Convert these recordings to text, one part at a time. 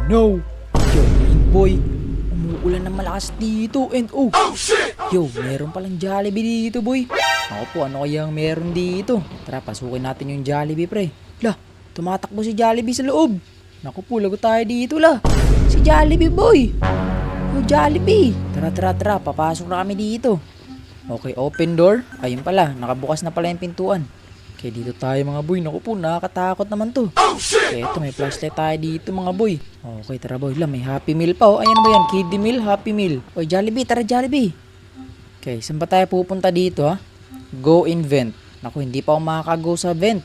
no! Yo, boy, umuulan ng malakas dito and oh shit! Yo, meron palang Jollibee dito boy. Ako po, ano kayang meron dito? Tara, pasukin natin yung Jollibee pre. Lah, tumatakbo si Jollibee sa loob. Naku po, lago tayo dito lah. Si Jollibee boy. Yo, Jollibee. Tara, papasok na kami dito. Okay, open door. Ayun pala, nakabukas na pala yung pintuan. Okay, dito tayo mga boy. Naku po, nakakatakot naman to. Okay, eto, may flashlight tayo dito mga boy. Okay, tara boy. May Happy Meal pa oh. Ayan ba yan? Kiddie Meal, Happy Meal. Oy, Jollibee, tara Jollibee. Okay, saan ba tayo pupunta dito ha? Go in vent. Naku, hindi pa ako makaka-go sa vent.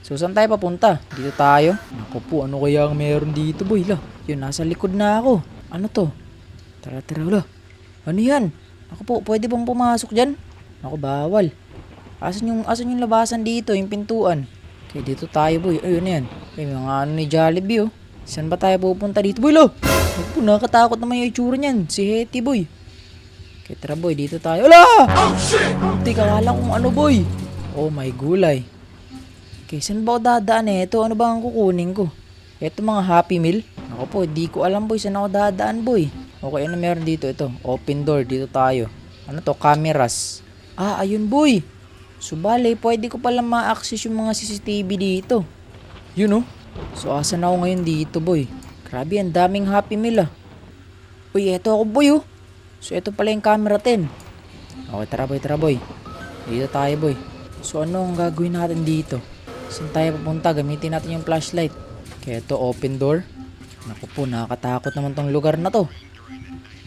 So, saan tayo papunta? Dito tayo. Naku po, ano kaya ang meron dito boy? Lah, yun, nasa likod na ako. Ano to? Tara, lah. Ano yan? Naku po, pwede bang pumasok dyan? Naku, bawal. Asan yung labasan dito, yung pintuan? Okay, dito tayo boy. Ayun yan. Ay, mga ano ni Jollibee oh. Saan ba tayo pupunta dito boy lo? Naku, nakatakot naman yung itsura niyan. Si Hetty boy. Okay, tara boy, dito tayo. Ala! Muntik, akala kong ano boy. Oh my gulay. Okay, saan ba ako dadaan eh? Ito, ano ba ang kukunin ko? Ito mga Happy Meal. Naku po, di ko alam boy, saan ako dadaan boy. Okay, ano meron dito? Ito, open door, dito tayo. Ano to? Cameras. Ah, ayun boy. So, bale, pwede ko pala ma-access yung mga CCTV dito. Yun, oh. So, asan ako ngayon dito, boy? Grabe, ang daming Happy Meal, ah. Uy, eto ako, boy, oh. So, eto pala yung camera 10. Okay, tara, boy. Dito tayo, boy. So, ano ang gagawin natin dito? Saan tayo papunta? Gamitin natin yung flashlight. Okay, eto, open door. Naku po, nakakatakot naman tong lugar na to.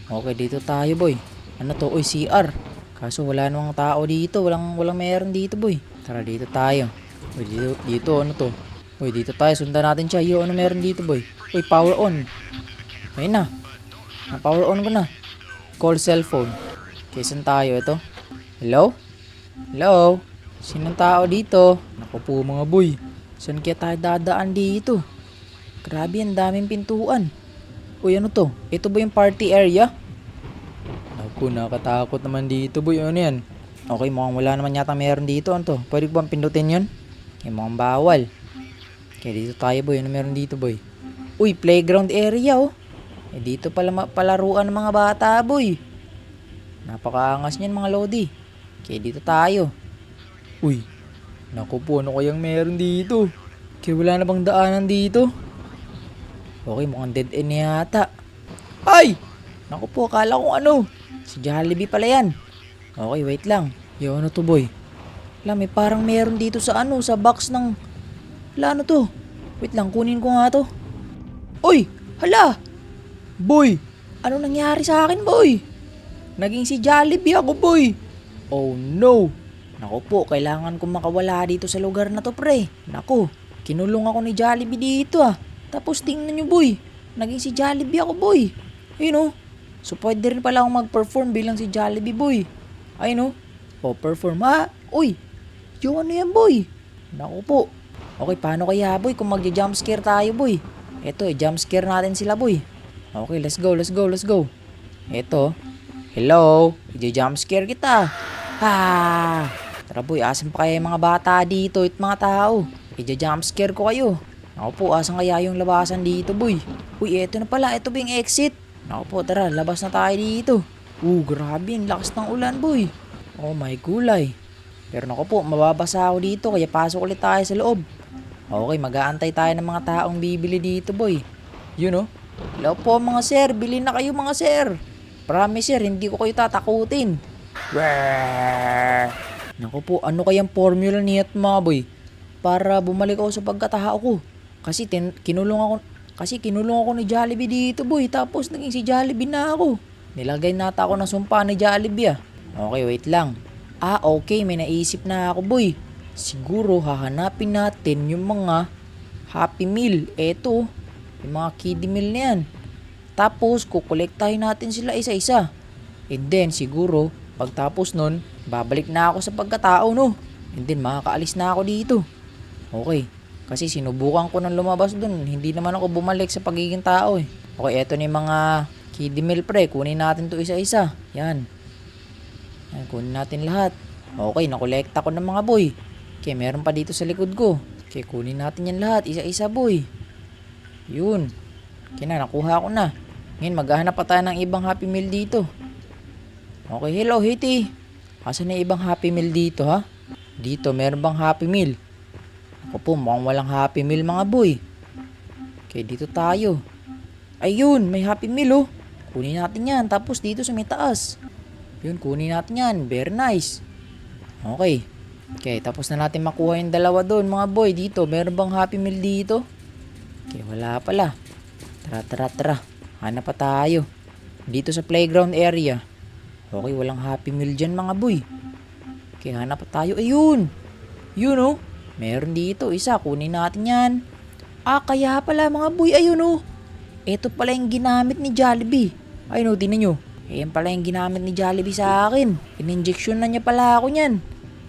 Okay, dito tayo, boy. Ano to? Uy, CR. Kaso wala namang tao dito. Walang meron dito boy. Tara dito tayo. Uy, dito ano to? Uy, dito tayo. Sundan natin siya. Yo, ano meron dito boy? Uy, power on. Ayun na. Na-power on ko na. Call cellphone. Okay, saan tayo? Ito. Hello? Hello? Sinong tao dito? Naku po mga boy. Saan kaya tayo dadaan dito? Grabe, ang daming pintuan. Uy, ano to? Ito ba yung party area? Ako, nakatakot naman dito boy. Ano yan? Okay, mukhang wala naman yata meron dito. Ano to? Pwede ko bang pindutin yun? Okay, mukhang bawal. Okay, dito tayo boy. Ano meron dito boy? Uy, playground area oh. Eh, dito pala palaruan ng mga bata boy. Napakaangas niyan mga lodi. Okay, dito tayo. Uy, naku po, ano kayang meron dito? Okay, wala na bang daanan dito? Okay, mukhang dead end yata. Ay! Naku po, akala ko ano. Si Jollibee pala yan. Okay, wait lang. Yo, ano to boy? Wala, may parang meron dito sa ano, sa box ng... Wala, ano to? Wait lang, kunin ko nga to. Uy! Hala! Boy! Ano nangyari sa akin boy? Naging si Jollibee ako boy. Oh no! Naku po, kailangan kong makawala dito sa lugar na to pre. Naku, kinulong ako ni Jollibee dito ah. Tapos tingnan nyo boy. Naging si Jollibee ako boy. Ayun oh. So, pwede rin pala akong mag-perform bilang si Jollibee boy. Ay no? O, perform. Ah, uy. Yung ano yan boy? Naku po. Okay, paano kaya boy kung magja-jumpscare tayo boy? Eto, jumpscare natin sila boy. Okay, let's go. Eto. Hello. I-jumpscare kita. Ha! Tara boy, asan pa kaya yung mga bata dito at mga tao? I-jumpscare ko kayo. Naku po, asan kaya yung labasan dito boy? Uy, eto na pala. Eto ba yung exit? Naku po, tara, labas na tayo dito. Grabe, ang lakas ng ulan, boy. Oh my gulay. Pero naku po, mababasa ako dito, kaya pasok ulit tayo sa loob. Okay, mag-aantay tayo ng mga taong bibili dito, boy. Yun, oh. Hello po, mga sir. Bili na kayo, mga sir. Promise, sir, hindi ko kayo tatakutin. Naku po, ano kayang formula niya mga boy? Para bumalik ako sa pagkatao ko. Kasi kinulong ako ni Jollibee dito boy. Tapos naging si Jollibee na ako. Nilagay nata ako ng sumpa ni Jollibee ah. Okay, wait lang. Ah, okay. May naisip na ako boy. Siguro hahanapin natin yung mga Happy Meal. Eto, yung mga Kiddie Meal na yan. Tapos kukolektahin natin sila isa-isa. And then siguro pagtapos nun, babalik na ako sa pagkatao no. And then makakaalis na ako dito. Okay. Kasi sinubukan ko nang lumabas dun. Hindi naman ako bumalik sa pagiging tao eh. Okay, eto na yung mga Kiddie Meal pre. Kunin natin to isa-isa. Yan. Kunin natin lahat. Okay, nakolekta ko ng mga boy. Okay, meron pa dito sa likod ko. Okay, kunin natin yan lahat. Isa-isa boy. Yun. Okay na, nakuha ko na. Ngayon, maghahanap pa tayo ng ibang Happy Meal dito. Okay, hello, Hitty. Asan na ibang Happy Meal dito, ha? Dito, meron bang Happy Meal? Ako po, mukhang walang Happy Meal, mga boy. Okay, dito tayo. Ayun, may Happy Meal, oh. Kunin natin yan. Tapos dito sa may taas. Yun, kunin natin yan. Very nice. Okay. Okay, tapos na natin makuha yung dalawa doon, mga boy. Dito, meron bang Happy Meal dito? Okay, wala pala. Tara. Hanap pa tayo. Dito sa playground area. Okay, walang Happy Meal dyan, mga boy. Okay, hanap pa tayo. Ayun. Yun, oh. Meron dito. Isa, kunin natin yan. Kaya pala, mga boy. Ayun, oh. Ito pala yung ginamit ni Jollibee. Ayun, oh, tingnan nyo. Ayan pala yung ginamit ni Jollibee sa akin. In-injection na niya pala ako niyan.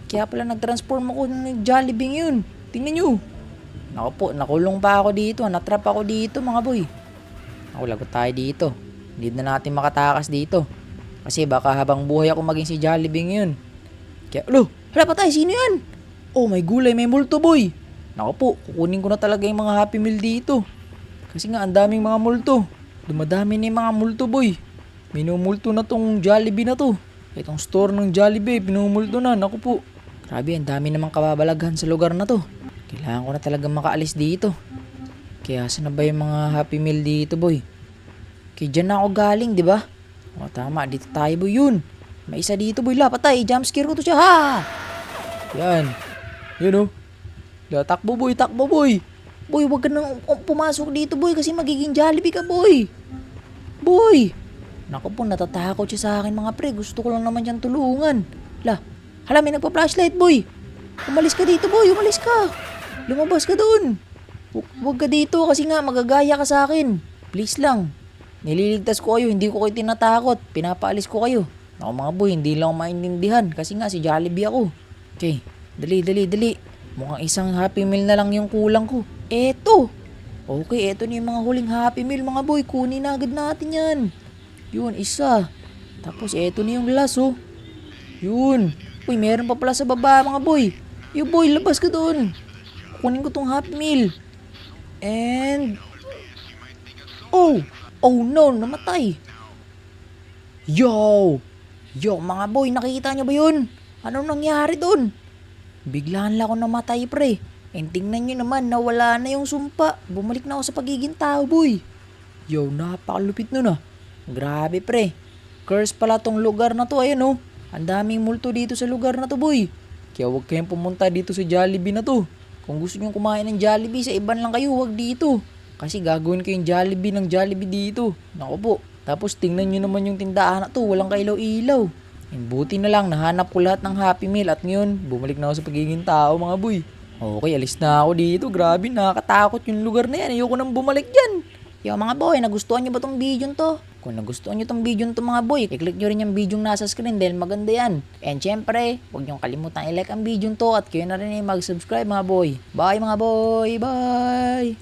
Kaya pala nag-transform ako ng Jollibee yun. Tingnan nyo. Naku po, nakulong pa ako dito. Natrap ako dito, mga boy. Ako, lagot tayo dito. Hindi na natin makatakas dito. Kasi baka habang buhay ako maging si Jollibee yun. Kaya, hala pa tayo, sino yan? Oh, may gulay, may multo, boy. Naku po, kukunin ko na talaga yung mga Happy Meal dito. Kasi nga, ang daming mga multo. Dumadami na yung mga multo, boy. Minumulto na tong Jollibee na to. Itong store ng Jollibee, pinumulto na. Naku po. Grabe, ang dami namang kababalaghan sa lugar na to. Kailangan ko na talagang makaalis dito. Kaya saan na ba yung mga Happy Meal dito, boy? Kaya dyan na ako galing, di ba? O tama, dito tayo, boy. Yun. May isa dito, boy. Patay. Jumpscare ko to siya. Ha! Yan. Yun, oh. Takbo, boy. Boy, wag ka nang pumasok dito, boy. Kasi magiging Jollibee ka, boy. Boy! Naku po, natatakot siya sa akin, mga pre. Gusto ko lang naman siyang tulungan. Hala, may nagpa-flashlight, boy. Umalis ka dito, boy. Umalis ka. Lumabas ka doon. Huwag ka dito kasi nga magagaya ka sa akin. Please lang. Nililigtas ko kayo. Hindi ko kayo tinatakot. Pinapaalis ko kayo. Naku mga boy, hindi lang ako maintindihan. Kasi nga si Jollibee ako. Okay, dali. Mukhang isang Happy Meal na lang yung kulang ko. Eto. Okay, eto na yung mga huling Happy Meal, mga boy. Kunin na agad natin yan. Yun, isa. Tapos eto na yung last, oh. Yun. Uy, meron pa pala sa baba, mga boy. Yung boy, labas ka doon. Kunin ko tong Happy Meal. And... Oh no, namatay. Yo, mga boy, nakikita nyo ba yun? Anong nangyari doon? Biglaan lang ako namatay, pre. And tingnan nyo naman, nawala na yung sumpa. Bumalik na ako sa pagiging tao, boy. Yo, napakalupit nun, ah. Grabe, pre. Curse pala tong lugar na to, ayun, oh. Ang daming multo dito sa lugar na to, boy. Kaya huwag kayong pumunta dito sa Jollibee na to. Kung gusto nyo kumain ng Jollibee, sa iban lang kayo, huwag dito. Kasi gagawin ko yung Jollibee ng Jollibee dito. Naku po. Tapos tingnan nyo naman yung tindahan na to, walang kailaw-ilaw. And buti na lang, nahanap ko lahat ng Happy Meal at ngayon, bumalik na ako sa pagiging tao, mga boy. Okay, alis na ako dito. Grabe, nakakatakot yung lugar na yan. Ayoko nang bumalik dyan. Yo mga boy, nagustuhan nyo ba tong video to? Kung nagustuhan nyo tong video to, mga boy, i-click nyo rin yung video nasa screen dahil maganda yan. And syempre, huwag nyo kalimutan i-like ang video to at kayo na rin mag-subscribe, mga boy. Bye mga boy, bye!